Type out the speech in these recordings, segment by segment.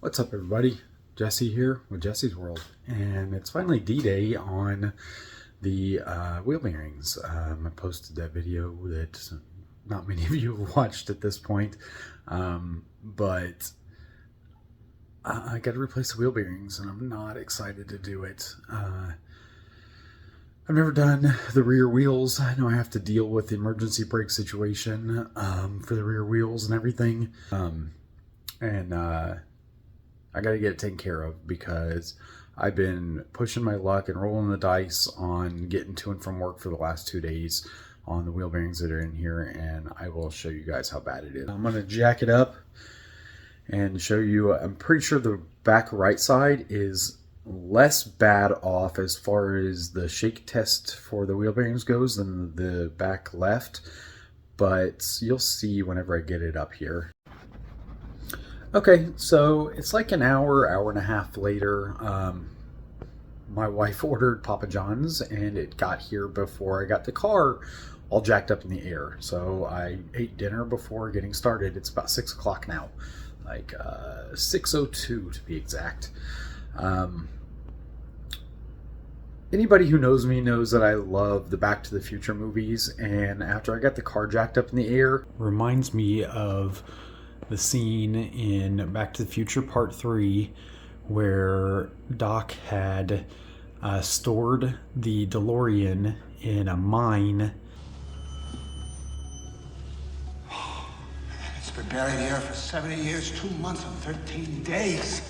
What's up, everybody? Jesse here with Jesse's World, and it's finally D-Day on the wheel bearings. I posted that video that not many of you have watched at this point, but I got to replace the wheel bearings, and I'm not excited to do it. I've never done the rear wheels. I know I have to deal with the emergency brake situation for the rear wheels and everything, I got to get it taken care of because I've been pushing my luck and rolling the dice on getting to and from work for the last 2 days on the wheel bearings that are in here, and I will show you guys how bad it is. I'm going to jack it up and show you. I'm pretty sure the back right side is less bad off as far as the shake test for the wheel bearings goes than the back left, but you'll see whenever I get it up here. Okay, so it's like an hour and a half later. My wife ordered Papa John's and it got here before I got the car all jacked up in the air. So I ate dinner before getting started. It's about 6 o'clock now, like 6:02 to be exact. Anybody who knows me knows that I love the Back to the Future movies, and after I got the car jacked up in the air, reminds me of the scene in Back to the Future Part 3 where Doc had stored the DeLorean in a mine. It's been buried here for 70 years, 2 months, and 13 days.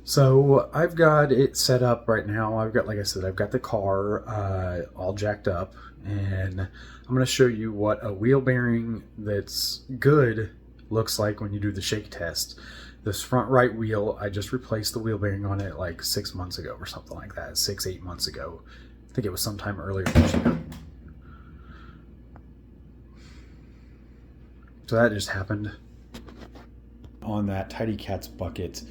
So I've got it set up right now. I've got, like I said, I've got the car all jacked up, and I'm going to show you what a wheel bearing that's good looks like when you do the shake test. This front right wheel, I just replaced the wheel bearing on it like 6 months ago or something like that. 6-8 months ago. I think it was sometime earlier this year. So that just happened on that Tidy Cats bucket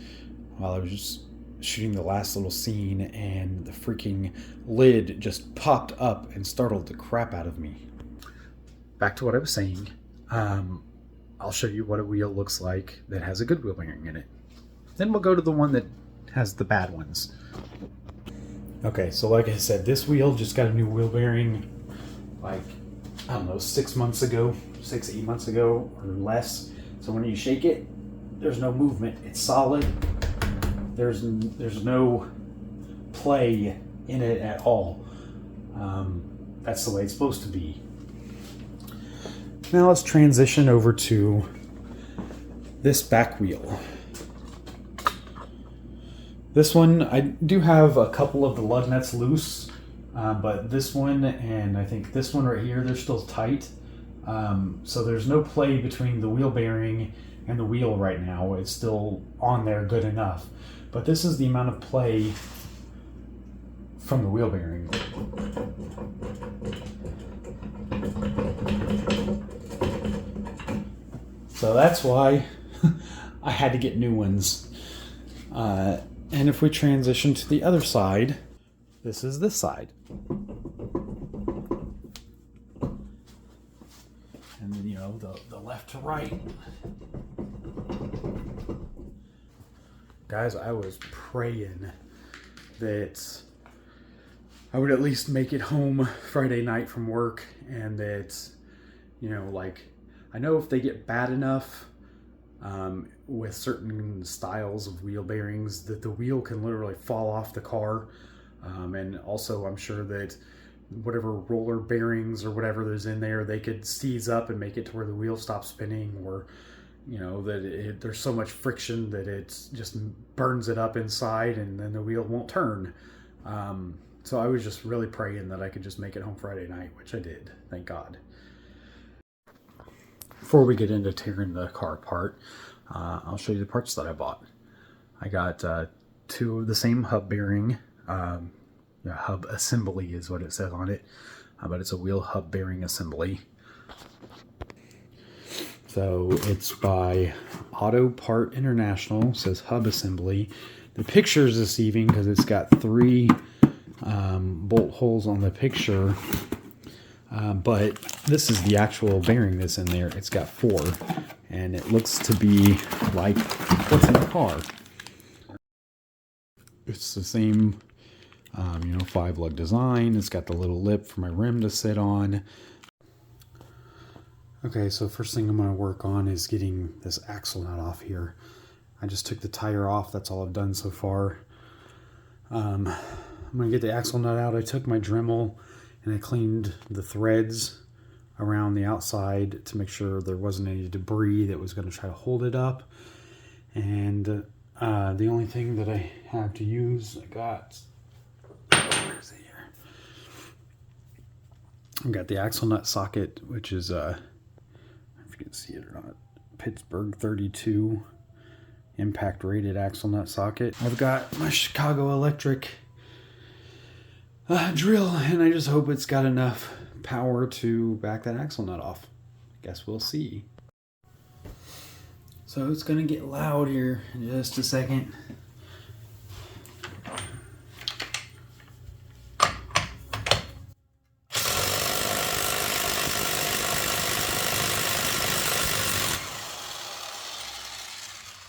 while I was just shooting the last little scene, and the freaking lid just popped up and startled the crap out of me. Back to what I was saying. I'll show you what a wheel looks like that has a good wheel bearing in it. Then we'll go to the one that has the bad ones. Okay, so like I said, this wheel just got a new wheel bearing like, I don't know, 6 months ago, 6-8 months ago or less. So when you shake it, there's no movement. It's solid. There's no play in it at all. That's the way it's supposed to be. Now let's transition over to this back wheel. This one, I do have a couple of the lug nuts loose, but this one and I think this one right here, they're still tight. So there's no play between the wheel bearing and the wheel right now. It's still on there good enough. But this is the amount of play from the wheel bearing. So that's why I had to get new ones. And if we transition to the other side, this is this side. And then, you know, the left to right. Guys, I was praying that I would at least make it home Friday night from work, and that, you know, like, I know if they get bad enough with certain styles of wheel bearings that the wheel can literally fall off the car. And also I'm sure that whatever roller bearings or whatever there's in there, they could seize up and make it to where the wheel stops spinning, or, you know, that there's so much friction that it just burns it up inside and then the wheel won't turn. So I was just really praying that I could just make it home Friday night, which I did, thank God. Before we get into tearing the car apart, I'll show you the parts that I bought. I got 2 of the same hub bearing. Hub assembly is what it says on it, but it's a wheel hub bearing assembly. So it's by Auto Part International. It says hub assembly. The picture is deceiving because it's got 3 bolt holes on the picture. But this is the actual bearing that's in there. It's got 4, and it looks to be like what's in the car. It's the same, 5-lug design. It's got the little lip for my rim to sit on. Okay, so first thing I'm going to work on is getting this axle nut off here. I just took the tire off. That's all I've done so far. I'm going to get the axle nut out. I took my Dremel and I cleaned the threads around the outside to make sure there wasn't any debris that was going to try to hold it up. And the only thing that I have to use, where is it here? I've got the axle nut socket, which is, I don't know if you can see it or not, Pittsburgh 32 impact rated axle nut socket. I've got my Chicago Electric drill, and I just hope it's got enough power to back that axle nut off. Guess we'll see. So it's gonna get loud here in just a second.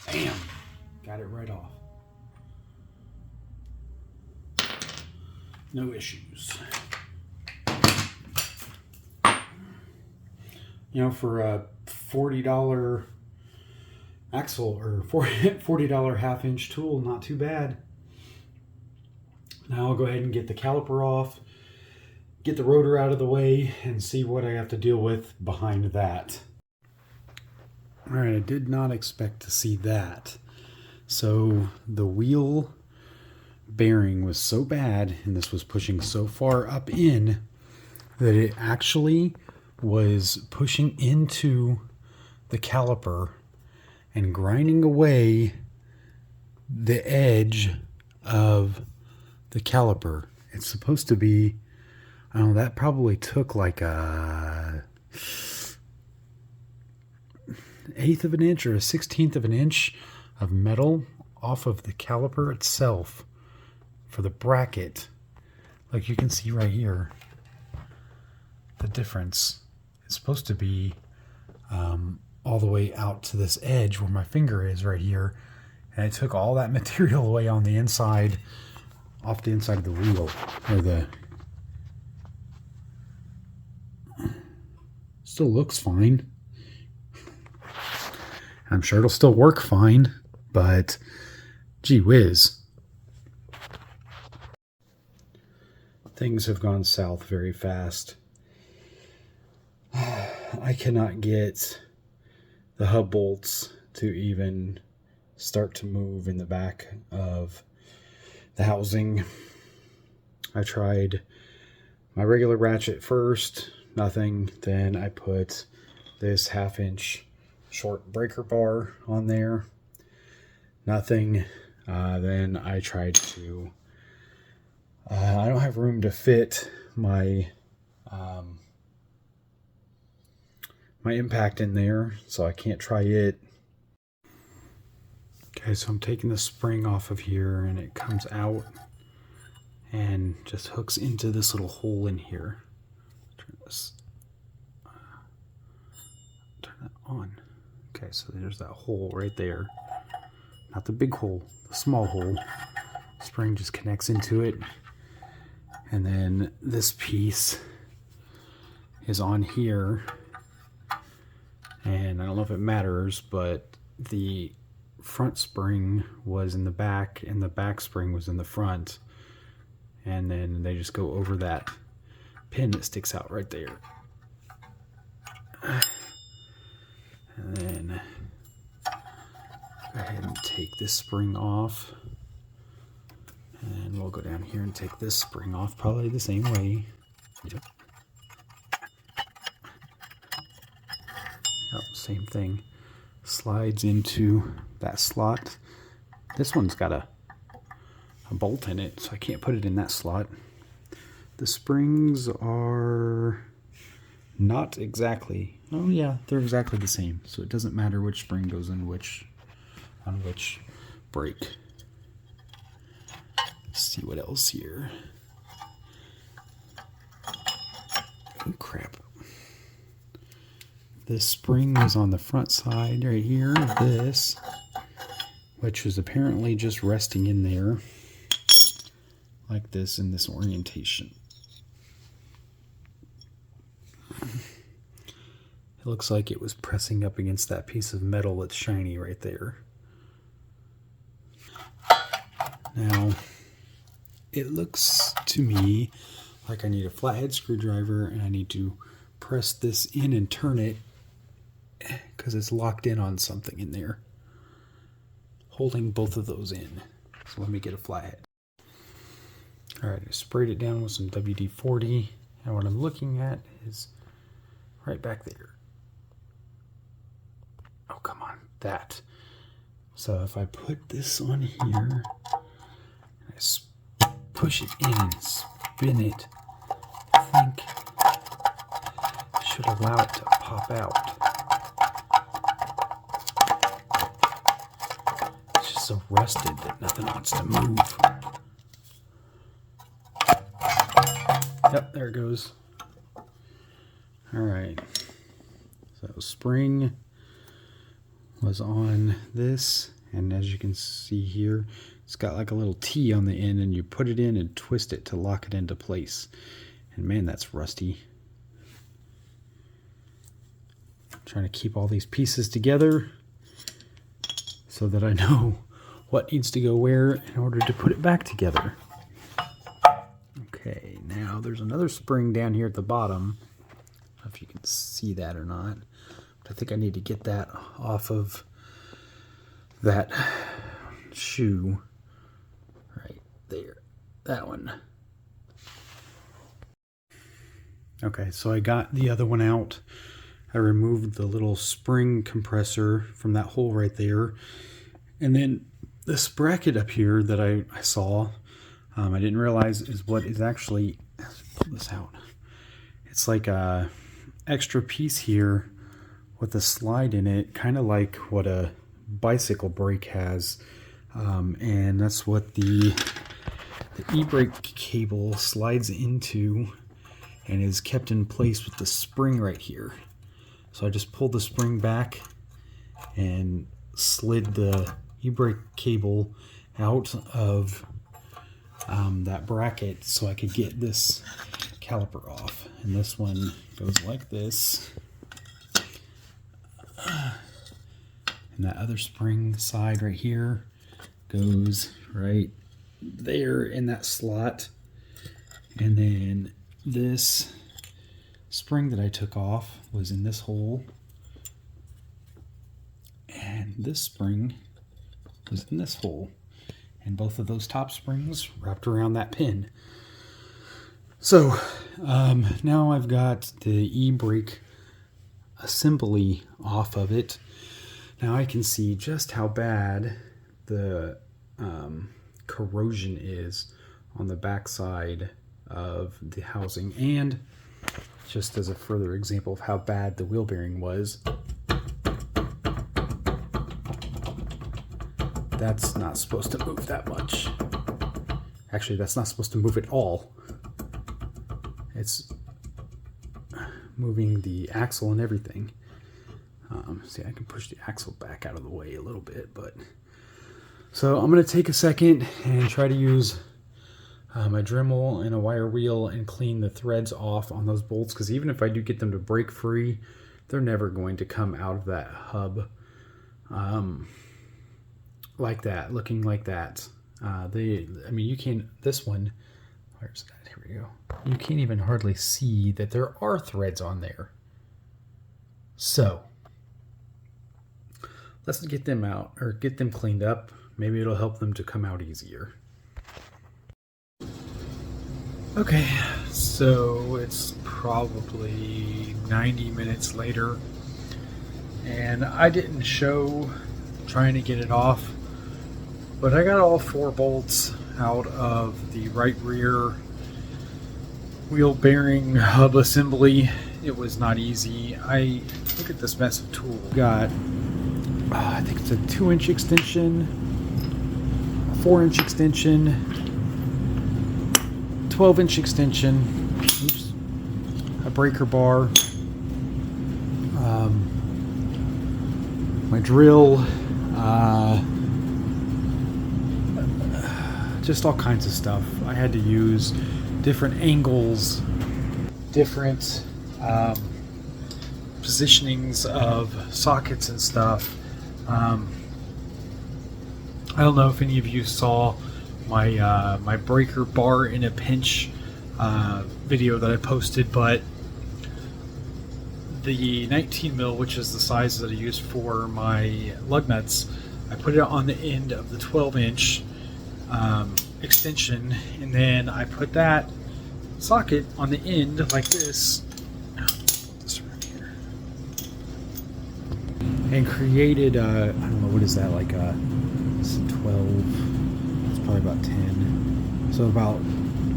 Bam! Got it right off. No issues. For a $40 axle or $40 half-inch tool, not too bad. Now I'll go ahead and get the caliper off, get the rotor out of the way, and see what I have to deal with behind that. All right, I did not expect to see that. So the wheel bearing was so bad, and this was pushing so far up in, that it actually was pushing into the caliper and grinding away the edge of the caliper. It's supposed to be, I don't know, that probably took like a 1/8 of an inch or a 1/16 of an inch of metal off of the caliper itself for the bracket. Like you can see right here, the difference. It's supposed to be all the way out to this edge where my finger is right here, and it took all that material away on the inside, off the inside of the wheel, or the, still looks fine. I'm sure it'll still work fine, but gee whiz. Things have gone south very fast. I cannot get the hub bolts to even start to move in the back of the housing. I tried my regular ratchet first, nothing. Then I put this 1/2-inch short breaker bar on there, nothing. Then I tried to, I don't have room to fit my my impact in there, so I can't try it. Okay, so I'm taking the spring off of here, and it comes out and just hooks into this little hole in here. Turn that on. Okay, so there's that hole right there. Not the big hole, the small hole. Spring just connects into it. And then this piece is on here. And I don't know if it matters, but the front spring was in the back and the back spring was in the front. And then they just go over that pin that sticks out right there. And then go ahead and take this spring off. And we'll go down here and take this spring off, probably the same way. Yep, same thing. Slides into that slot. This one's got a bolt in it, so I can't put it in that slot. The springs are not exactly, oh yeah, they're exactly the same. So it doesn't matter which spring goes in which, on which brake. Let's see what else here. Oh, crap. This spring was on the front side right here of this, which was apparently just resting in there like this in this orientation. It looks like it was pressing up against that piece of metal that's shiny right there. Now, it looks to me like I need a flathead screwdriver and I need to press this in and turn it because it's locked in on something in there, holding both of those in. So let me get a flathead. Alright, I sprayed it down with some WD-40, and what I'm looking at is right back there. Oh, come on, that. So if I put this on here, I push it in and spin it, I think I should allow it to pop out. It's just so rusted that nothing wants to move. Yep, there it goes. Alright. So spring was on this, and as you can see here, it's got like a little T on the end, and you put it in and twist it to lock it into place. And man, that's rusty. I'm trying to keep all these pieces together so that I know what needs to go where in order to put it back together. Okay, now there's another spring down here at the bottom. I don't know if you can see that or not. But I think I need to get that off of that shoe right there. That one. Okay, so I got the other one out. I removed the little spring compressor from that hole right there. And then this bracket up here that I saw, I didn't realize is what is actually, let's pull this out. It's like a extra piece here with a slide in it, kind of like what a bicycle brake has. And that's what the e-brake cable slides into and is kept in place with the spring right here. So I just pulled the spring back and slid the e-brake cable out of that bracket so I could get this caliper off. And this one goes like this. And that other spring side right here goes right there in that slot. And then this spring that I took off was in this hole. And this spring was in this hole. And both of those top springs wrapped around that pin. So now I've got the e-brake assembly off of it. Now I can see just how bad the corrosion is on the back side of the housing, and just as a further example of how bad the wheel bearing was, that's not supposed to move that much. Actually, that's not supposed to move at all. It's moving the axle and everything. See, I can push the axle back out of the way a little bit, but so I'm going to take a second and try to use my Dremel and a wire wheel and clean the threads off on those bolts, because even if I do get them to break free, they're never going to come out of that hub like that, looking like that. I mean, you can't, this one, where's that? Here we go. You can't even hardly see that there are threads on there. So let's get them out, or get them cleaned up. Maybe it'll help them to come out easier. Okay, so it's probably 90 minutes later, and I didn't show trying to get it off, but I got all 4 bolts out of the right rear wheel bearing hub assembly. It was not easy. Look at this mess of tool. Got, I think it's a 2-inch extension, a 4-inch extension, 12-inch extension, oops, a breaker bar, my drill, just all kinds of stuff. I had to use different angles, different positionings of sockets and stuff. I don't know if any of you saw my my breaker bar in a pinch video that I posted, but the 19 mil, which is the size that I used for my lug nuts, I put it on the end of the 12-inch extension, and then I put that socket on the end like this. Put this around here, and created I don't know, what is that, like a 12? It's probably about 10. So about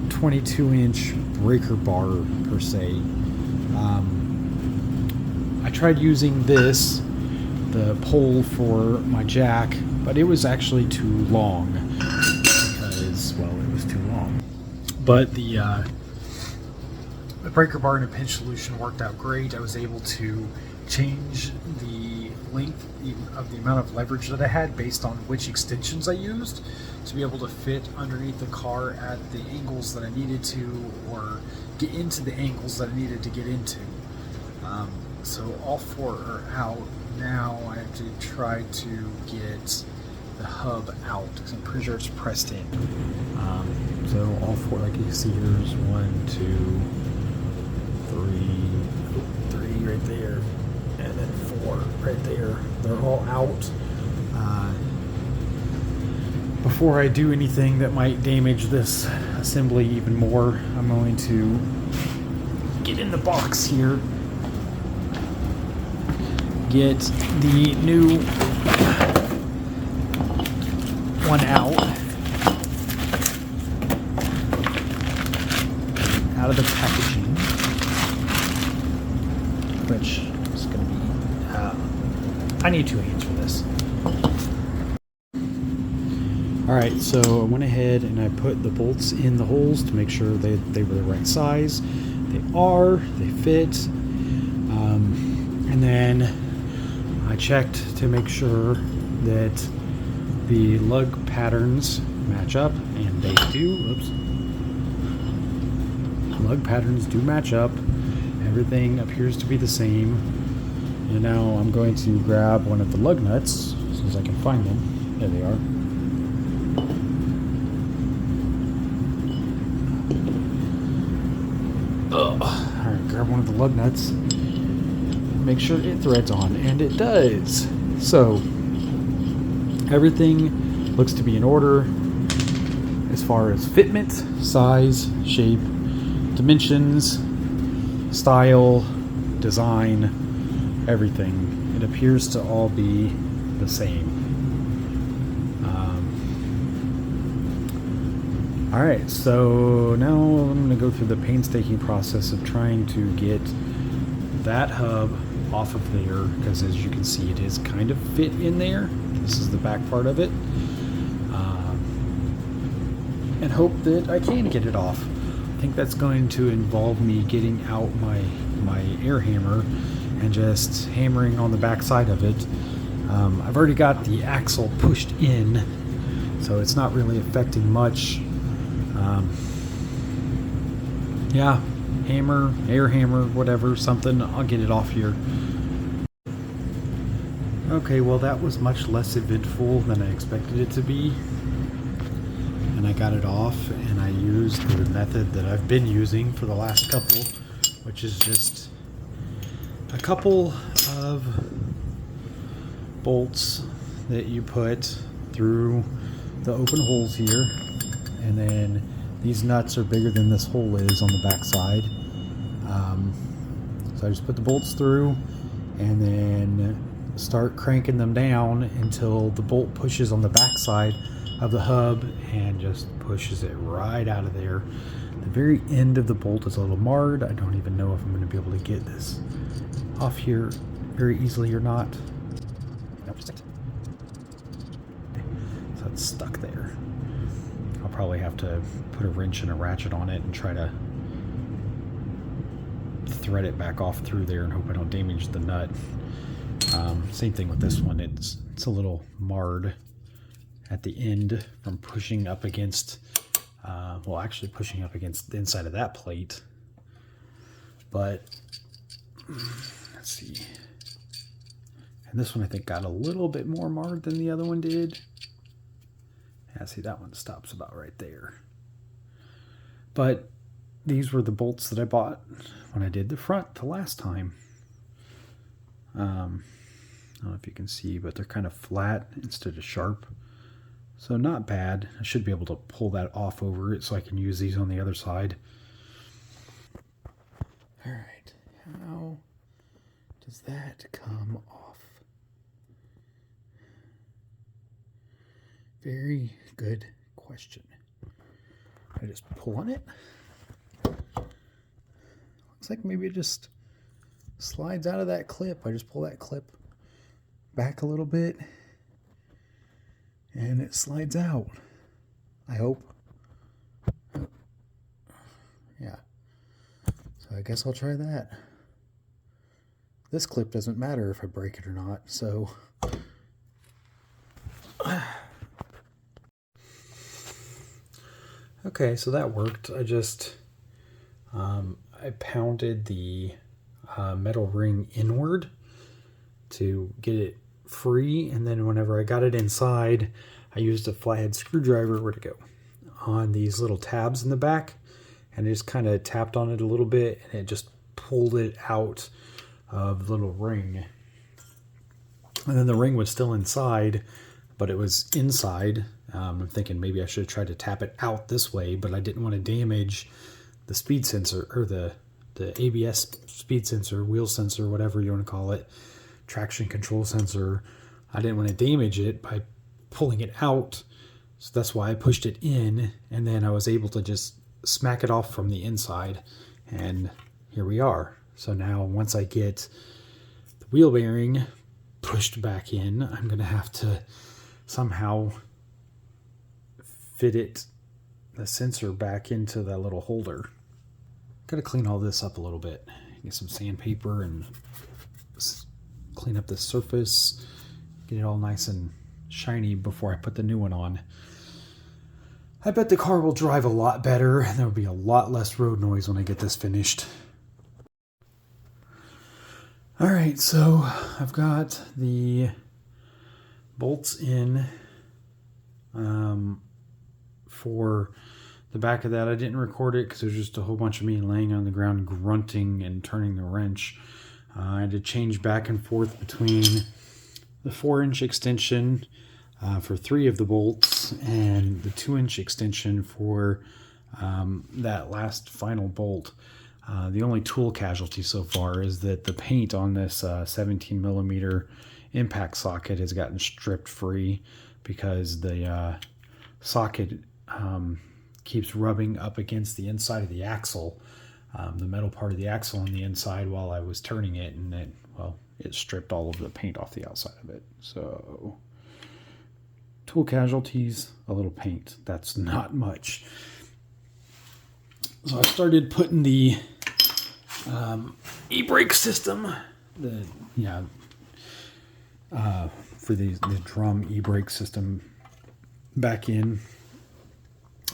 22-inch breaker bar per se. I tried using this, the pole for my jack, but it was actually too long because, well, it was too long. But the breaker bar in a pinch solution worked out great. I was able to change the length of the amount of leverage that I had based on which extensions I used to be able to fit underneath the car at the angles that I needed to, or get into the angles that I needed to get into. So all four are out. Now I have to try to get the hub out because I'm pretty sure it's pressed in. So all four, like you can see, here's 1, 2, 3 right there, and then 4 right there. They're all out. Before I do anything that might damage this assembly even more, I'm going to get in the box here, get the new one out of the packaging, which is going to be I need 2 hands for this. Alright, so I went ahead and I put the bolts in the holes to make sure they were the right size. They are, they fit. And then I checked to make sure that the lug patterns match up, and they do. Oops. Lug patterns do match up. Everything appears to be the same. And now I'm going to grab one of the lug nuts, as soon as I can find them. There they are. Alright, grab one of the lug nuts. Make sure it threads on, and it does. So everything looks to be in order as far as fitment, size, shape, dimensions, style, design, everything. It appears to all be the same. Alright, so now I'm going to go through the painstaking process of trying to get that hub off of there, because as you can see, it is kind of fit in there. This is the back part of it. And hope that I can get it off. I think that's going to involve me getting out my air hammer and just hammering on the back side of it. I've already got the axle pushed in, so it's not really affecting much. Yeah, hammer, air hammer, whatever, something, I'll get it off here. Okay, well that was much less eventful than I expected it to be. And I got it off, and I used the method that I've been using for the last couple, which is just a couple of bolts that you put through the open holes here, and then these nuts are bigger than this hole is on the back side. So I just put the bolts through and then start cranking them down until the bolt pushes on the back side of the hub and just pushes it right out of there. The very end of the bolt is a little marred. I don't even know if I'm going to be able to get this off here very easily or not. Nope, just so it's stuck there. I'll probably have to put a wrench and a ratchet on it and try to thread it back off through there and hope I don't damage the nut. Same thing with this one. It's a little marred at the end from pushing up against, well, actually pushing up against the inside of that plate. But let's see. And this one I think got a little bit more marred than the other one did. Yeah, see, that one stops about right there. But these were the bolts that I bought when I did the front the last time. I don't know if you can see, but they're kind of flat instead of sharp. So not bad. I should be able to pull that off over it so I can use these on the other side. All right, how does that come off? Very good question. I just pull on it. Looks like maybe it just slides out of that clip. I just pull that clip back a little bit and it slides out. I hope. Yeah. So I guess I'll try that. This clip doesn't matter if I break it or not, so okay, so that worked. I just I pounded the metal ring inward to get it free, and then whenever I got it inside, I used a flathead screwdriver, where'd it go, on these little tabs in the back, and I just kind of tapped on it a little bit, and it just pulled it out of the little ring. And then the ring was still inside, but it was inside. I'm thinking maybe I should have tried to tap it out this way, but I didn't want to damage the speed sensor, or the ABS speed sensor, wheel sensor, whatever you want to call it, traction control sensor. I didn't want to damage it by pulling it out, so that's why I pushed it in, and then I was able to just smack it off from the inside, and here we are. So now once I get the wheel bearing pushed back in, I'm going to have to somehow fit the sensor back into that little holder. Got to clean all this up a little bit. Get some sandpaper and clean up the surface, get it all nice and shiny before I put the new one on. I bet the car will drive a lot better, and there will be a lot less road noise when I get this finished. Alright, so I've got the bolts in for the back of that. I didn't record it because there's just a whole bunch of me laying on the ground grunting and turning the wrench. I had to change back and forth between the 4-inch extension for 3 of the bolts and the 2-inch extension for that last final bolt. The only tool casualty so far is that the paint on this 17 millimeter impact socket has gotten stripped free because the socket keeps rubbing up against the inside of the axle, the metal part of the axle on the inside while I was turning it, and it stripped all of the paint off the outside of it. So tool casualties, a little paint. That's not much. So I started putting the e-brake system, for the drum e-brake system back in.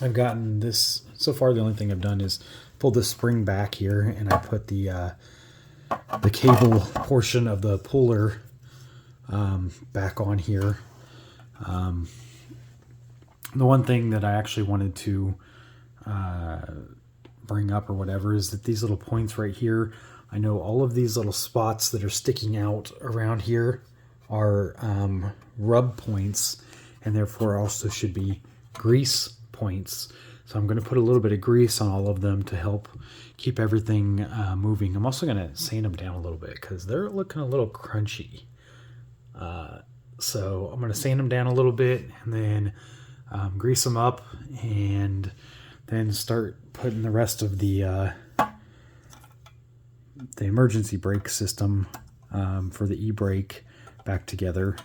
I've gotten this, so far the only thing I've done is pull the spring back here, and I put the cable portion of the puller back on here. The one thing that I actually wanted to bring up or whatever is that these little points right here, I know all of these little spots that are sticking out around here are rub points, and therefore also should be grease points. So I'm going to put a little bit of grease on all of them to help keep everything moving. I'm also going to sand them down a little bit because they're looking a little crunchy. So I'm going to sand them down a little bit and then grease them up, and then start putting the rest of the emergency brake system for the e-brake back together.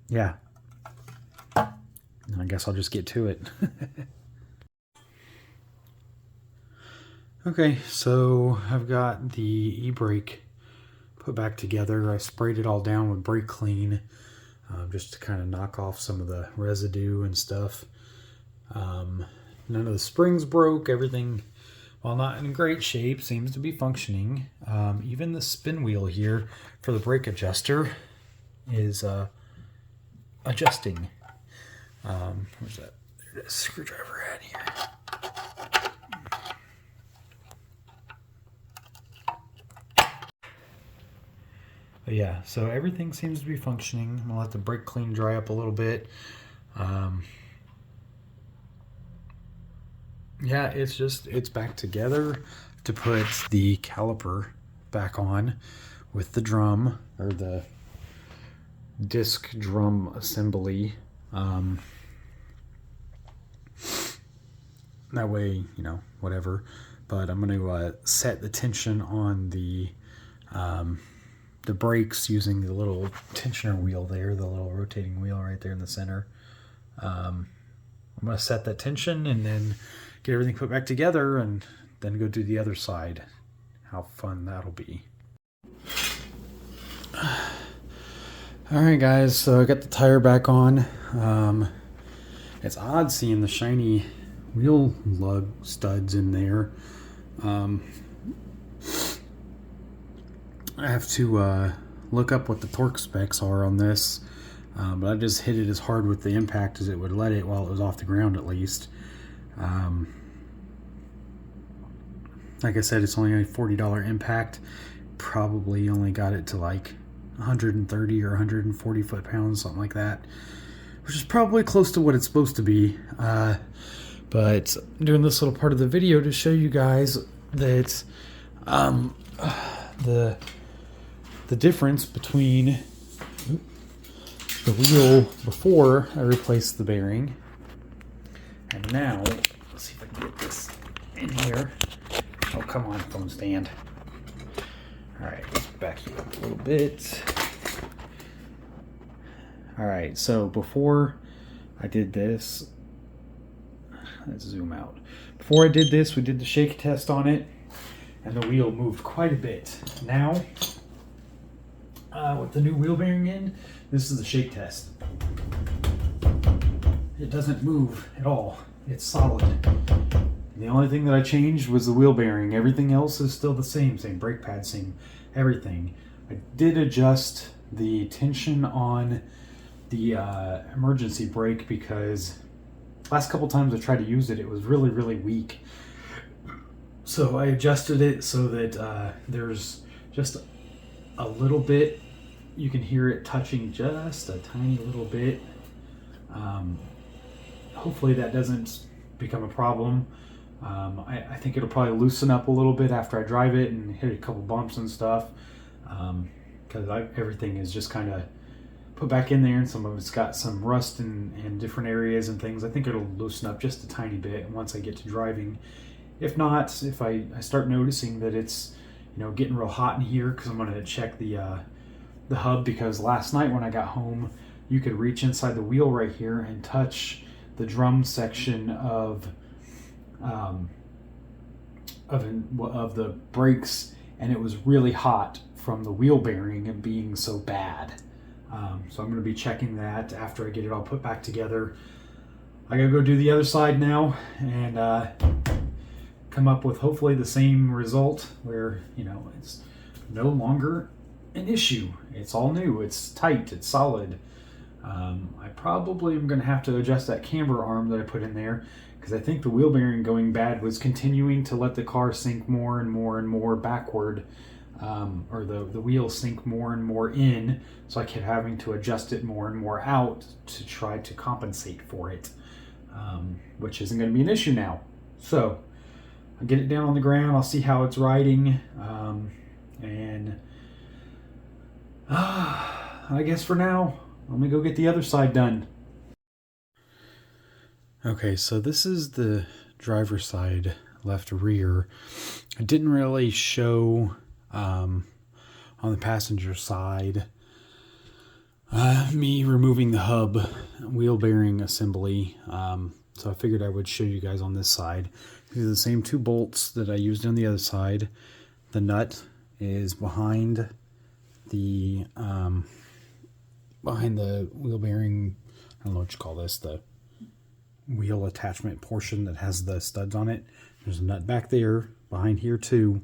Yeah, I guess I'll just get to it. Okay, so I've got the e-brake put back together. I sprayed it all down with brake clean just to kind of knock off some of the residue and stuff. None of the springs broke. Everything, while not in great shape, seems to be functioning. Even the spin wheel here for the brake adjuster is adjusting. Where's that? There's a screwdriver at here. But yeah, so everything seems to be functioning. I'm gonna let the brake clean dry up a little bit. Yeah, it's back together to put the caliper back on with the drum, or the disc drum assembly. That way, you know, whatever. But I'm going to set the tension on the brakes using the little tensioner wheel there, the little rotating wheel right there in the center. I'm going to set that tension and then get everything put back together and then go do the other side. How fun that'll be. Alright guys, so I got the tire back on. It's odd seeing the shiny wheel lug studs in there. I have to look up what the torque specs are on this, but I just hit it as hard with the impact as it would let it while it was off the ground at least. Like I said, it's only a $40 impact. Probably only got it to like 130 or 140 foot-pounds, something like that, which is probably close to what it's supposed to be. But I'm doing this little part of the video to show you guys that the difference between the wheel before I replaced the bearing and now. Let's see if I can get this in here. Oh, come on, phone stand. Alright, let's back you up a little bit. Alright, so before I did this, let's zoom out. Before I did this, we did the shake test on it, and the wheel moved quite a bit. Now, with the new wheel bearing in, this is the shake test. It doesn't move at all. It's solid. The only thing that I changed was the wheel bearing. Everything else is still the same brake pad, same everything. I did adjust the tension on the emergency brake because last couple times I tried to use it, it was really, really weak. So I adjusted it so that there's just a little bit. You can hear it touching just a tiny little bit. Hopefully that doesn't become a problem. I think it'll probably loosen up a little bit after I drive it and hit a couple bumps and stuff, because everything is just kind of put back in there, and some of it's got some rust in different areas and things. I think it'll loosen up just a tiny bit once I get to driving. If not, if I start noticing that it's, you know, getting real hot in here, because I'm going to check the hub, because last night when I got home, you could reach inside the wheel right here and touch the drum section of the brakes, and it was really hot from the wheel bearing and being so bad. So I'm going to be checking that after I get it all put back together. I gotta go do the other side now and come up with hopefully the same result where, you know, it's no longer an issue. It's all new, it's tight, it's solid. I probably am going to have to adjust that camber arm that I put in there, because I think the wheel bearing going bad was continuing to let the car sink more and more and more backward, or the wheel sink more and more in, so I kept having to adjust it more and more out to try to compensate for it, which isn't going to be an issue now. So I'll get it down on the ground, I'll see how it's riding, and I guess for now, let me go get the other side done. Okay, so this is the driver's side left rear. I didn't really show on the passenger side me removing the hub wheel bearing assembly, so I figured I would show you guys on this side. These are the same 2 bolts that I used on the other side. The nut is behind the wheel bearing. I don't know what you call this, the wheel attachment portion that has the studs on it. There's a nut back there, behind here too.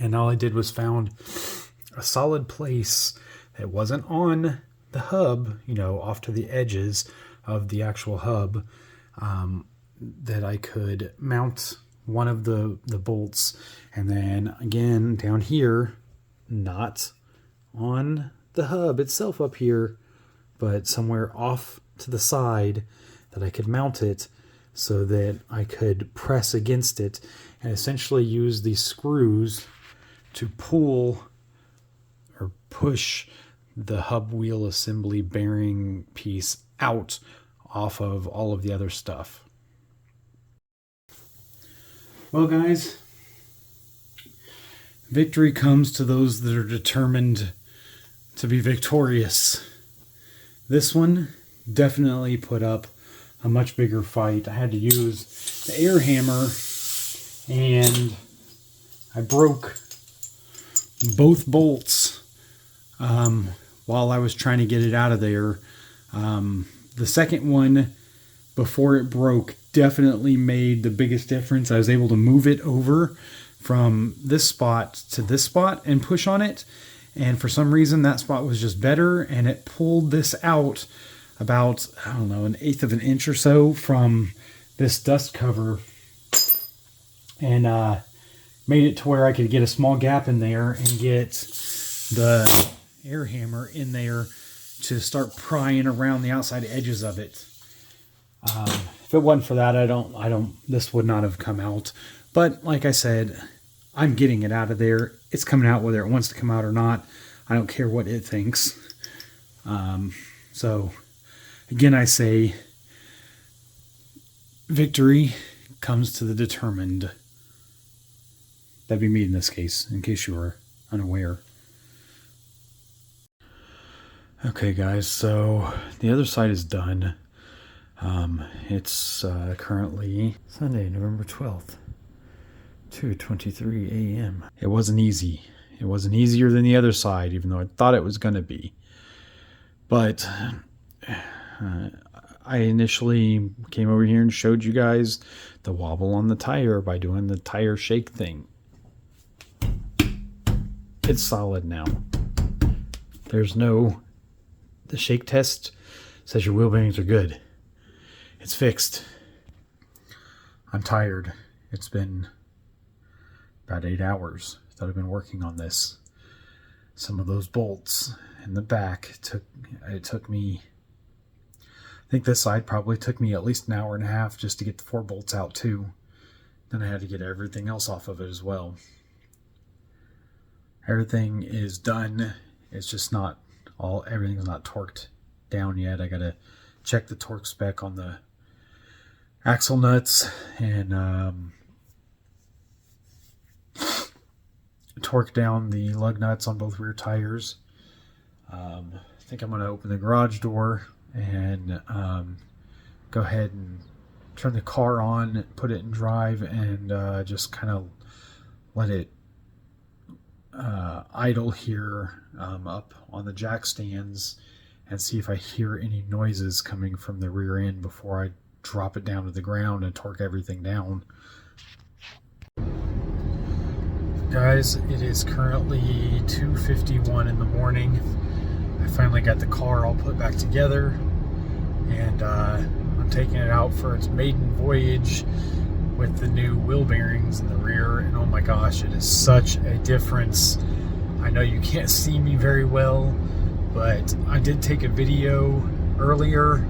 And all I did was found a solid place that wasn't on the hub, you know, off to the edges of the actual hub, that I could mount one of the bolts, and then again down here, not on the hub itself up here, but somewhere off to the side that I could mount it so that I could press against it and essentially use these screws to pull or push the hub wheel assembly bearing piece out off of all of the other stuff. Well, guys, victory comes to those that are determined to be victorious. This one definitely put up a much bigger fight. I had to use the air hammer, and I broke both bolts while I was trying to get it out of there. The second one, before it broke, definitely made the biggest difference. I was able to move it over from this spot to this spot and push on it, and for some reason that spot was just better, and it pulled this out about, I don't know, 1/8 of an inch or so from this dust cover, and made it to where I could get a small gap in there and get the air hammer in there to start prying around the outside edges of it. If it wasn't for that, this would not have come out. But like I said, I'm getting it out of there. It's coming out whether it wants to come out or not. I don't care what it thinks. So again, I say victory comes to the determined. That'd be me in this case, in case you were unaware. Okay, guys, so the other side is done. It's currently Sunday, November 12th, 2:23 a.m. It wasn't easy. It wasn't easier than the other side, even though I thought it was going to be. But I initially came over here and showed you guys the wobble on the tire by doing the tire shake thing. It's solid now. The shake test says your wheel bearings are good. It's fixed. I'm tired. It's been about 8 hours that I've been working on this. Some of those bolts in the back took me, I think this side probably took me at least 1.5 hours just to get the 4 bolts out too. Then I had to get everything else off of it as well. Everything is done. It's just everything's not torqued down yet. I gotta check the torque spec on the axle nuts and torque down the lug nuts on both rear tires. I think I'm going to open the garage door and go ahead and turn the car on, put it in drive, and just kind of let it idle here up on the jack stands and see if I hear any noises coming from the rear end before I drop it down to the ground and torque everything down. Guys, it is currently 2:51 in the morning. I finally got the car all put back together, and I'm taking it out for its maiden voyage with the new wheel bearings in the rear, and oh my gosh, it is such a difference. I know you can't see me very well, but I did take a video earlier,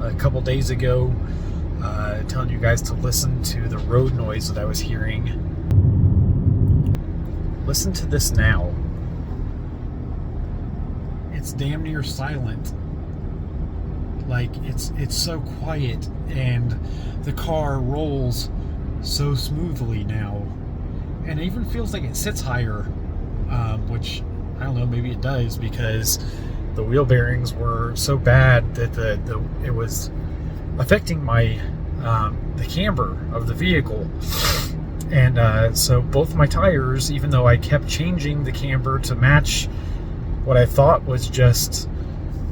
a couple days ago, telling you guys to listen to the road noise that I was hearing. Listen to this now. It's damn near silent. Like, it's so quiet, and the car rolls so smoothly now, and it even feels like it sits higher, which I don't know, maybe it does, because the wheel bearings were so bad that it was affecting my the camber of the vehicle. And so both my tires, even though I kept changing the camber to match what I thought was just,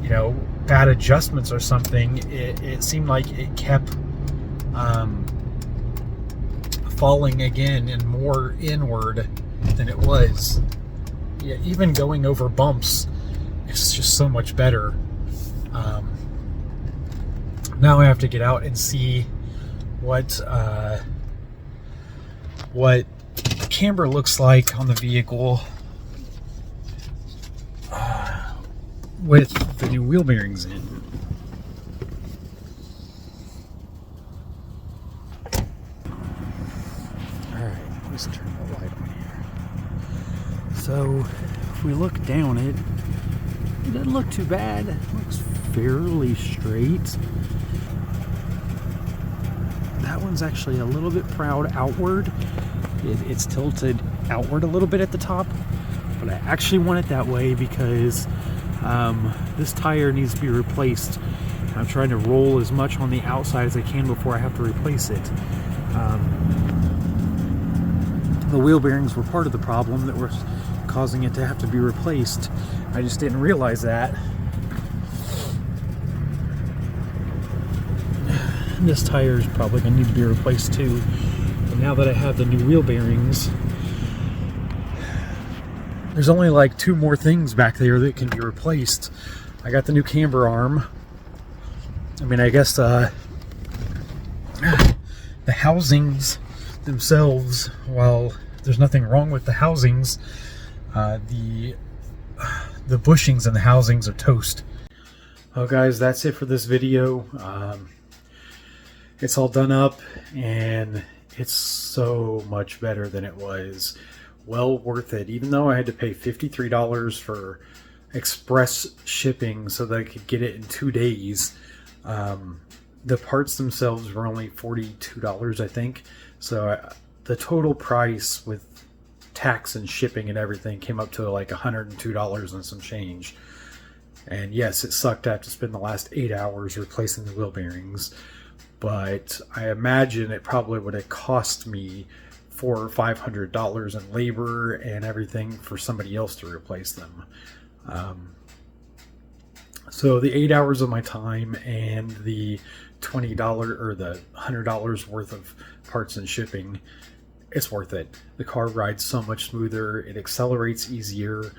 you know, bad adjustments or something, it seemed like it kept falling again and more inward than it was. Yeah, even going over bumps, it's just so much better. Now I have to get out and see what the camber looks like on the vehicle with the new wheel bearings in. Alright, let's turn the light on here. So if we look down it doesn't look too bad. It looks fairly straight. That one's actually a little bit proud outward. It's tilted outward a little bit at the top, but I actually want it that way because this tire needs to be replaced. I'm trying to roll as much on the outside as I can before I have to replace it. The wheel bearings were part of the problem that were causing it to have to be replaced. I just didn't realize that. This tire is probably going to need to be replaced too. But now that I have the new wheel bearings, there's only like 2 more things back there that can be replaced. I got the new camber arm. I mean, I guess the housings themselves, while there's nothing wrong with the housings, the bushings in the housings are toast. Oh guys, that's it for this video. It's all done up and it's so much better than it was. Well worth it. Even though I had to pay $53 for express shipping so that I could get it in 2 days, the parts themselves were only $42, I think. So the total price with tax and shipping and everything came up to like $102 and some change. And yes, it sucked to have to spend the last 8 hours replacing the wheel bearings, but I imagine it probably would have cost me $400 or $500 in labor and everything for somebody else to replace them. So the 8 hours of my time and the $20 or the $100 worth of parts and shipping, it's worth it. The car rides so much smoother, it accelerates easier,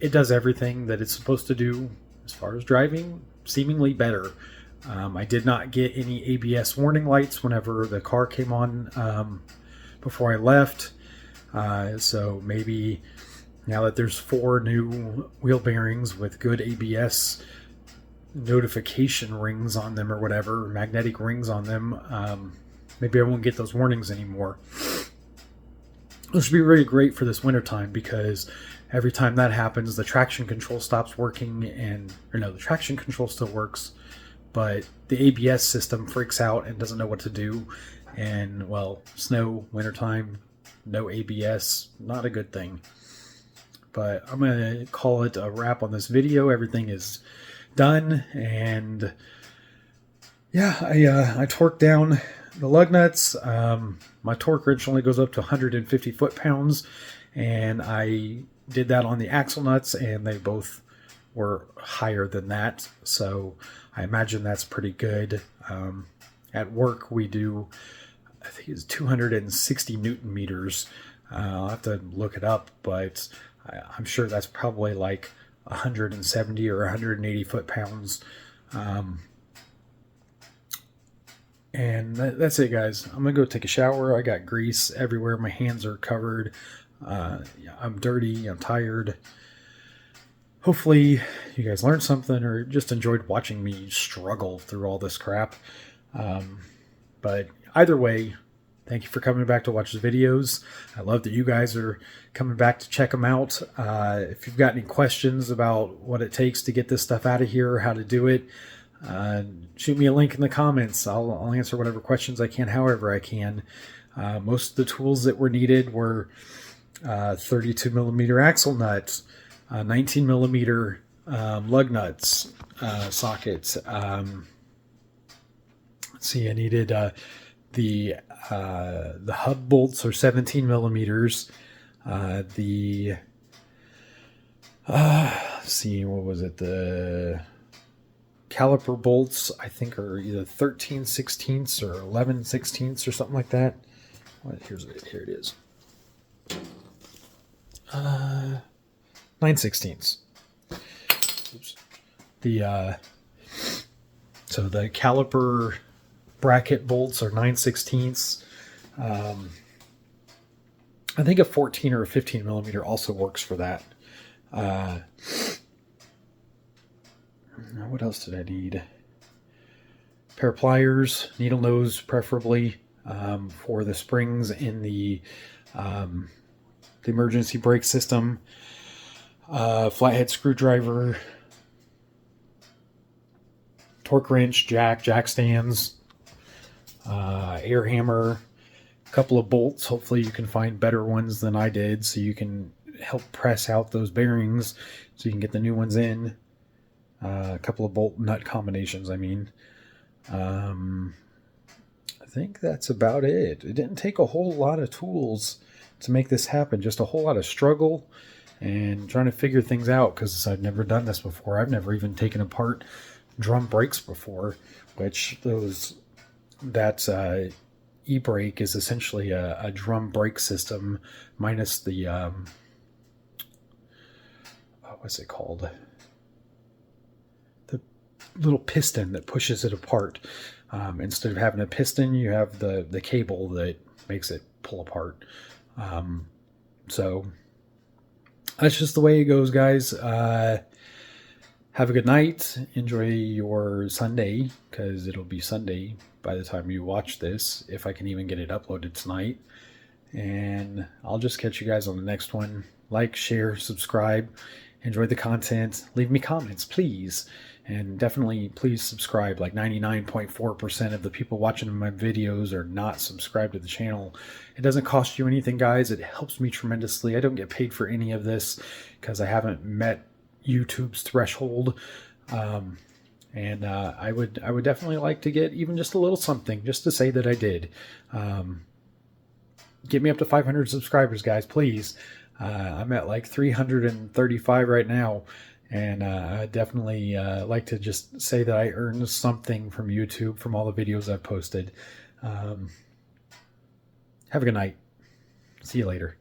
it does everything that it's supposed to do as far as driving, seemingly better. I did not get any ABS warning lights whenever the car came on before I left. So maybe now that there's 4 new wheel bearings with good ABS notification rings on them or whatever, magnetic rings on them, maybe I won't get those warnings anymore. This would be really great for this winter time because every time that happens, the traction control stops working, the traction control still works, but the ABS system freaks out and doesn't know what to do. And well, snow, wintertime, no ABS, not a good thing. But I'm going to call it a wrap on this video. Everything is done, and yeah, I torqued down the lug nuts. My torque wrench only goes up to 150 foot-pounds, and I did that on the axle nuts, and they both were higher than that, so I imagine that's pretty good. At work we do, I think it's 260 Newton meters. I'll have to look it up, but I'm sure that's probably like 170 or 180 foot-pounds. And that's it, guys. I'm gonna go take a shower. I got grease everywhere. My hands are covered. I'm dirty. I'm tired. Hopefully you guys learned something or just enjoyed watching me struggle through all this crap. But either way, thank you for coming back to watch the videos. I love that you guys are coming back to check them out. If you've got any questions about what it takes to get this stuff out of here or how to do it, shoot me a link in the comments. I'll answer whatever questions I can, however I can. Most of the tools that were needed were 32 millimeter axle nuts, 19 millimeter lug nuts, sockets, Let's see, I needed the hub bolts are 17 millimeters. Let's see, what was it? The caliper bolts, I think, are either 13 sixteenths or 11 sixteenths or something like that. Here it is. 9 sixteenths. Oops. So the caliper bracket bolts are 9 sixteenths. I think a 14 or a 15 millimeter also works for that. What else did I need? Pair of pliers, needle nose preferably, for the springs in the emergency brake system. Flathead screwdriver, torque wrench, jack stands, air hammer, a couple of bolts. Hopefully you can find better ones than I did so you can help press out those bearings so you can get the new ones in. A couple of bolt nut combinations, I mean. I think that's about it. It didn't take a whole lot of tools to make this happen, just a whole lot of struggle and trying to figure things out, because I've never done this before. I've never even taken apart drum brakes before, which that e-brake is essentially a drum brake system minus the what's it called? The little piston that pushes it apart. Instead of having a piston, you have the cable that makes it pull apart. So that's just the way it goes, guys. Have a good night. Enjoy your Sunday, because it'll be Sunday by the time you watch this, if I can even get it uploaded tonight. And I'll just catch you guys on the next one. Like, share, subscribe. Enjoy the content. Leave me comments, please. And definitely, please subscribe. Like 99.4% of the people watching my videos are not subscribed to the channel. It doesn't cost you anything, guys. It helps me tremendously. I don't get paid for any of this because I haven't met YouTube's threshold. And I would definitely like to get even just a little something just to say that I did. Get me up to 500 subscribers, guys, please. I'm at like 335 right now. And I definitely like to just say that I earned something from YouTube from all the videos I've posted. Have a good night. See you later.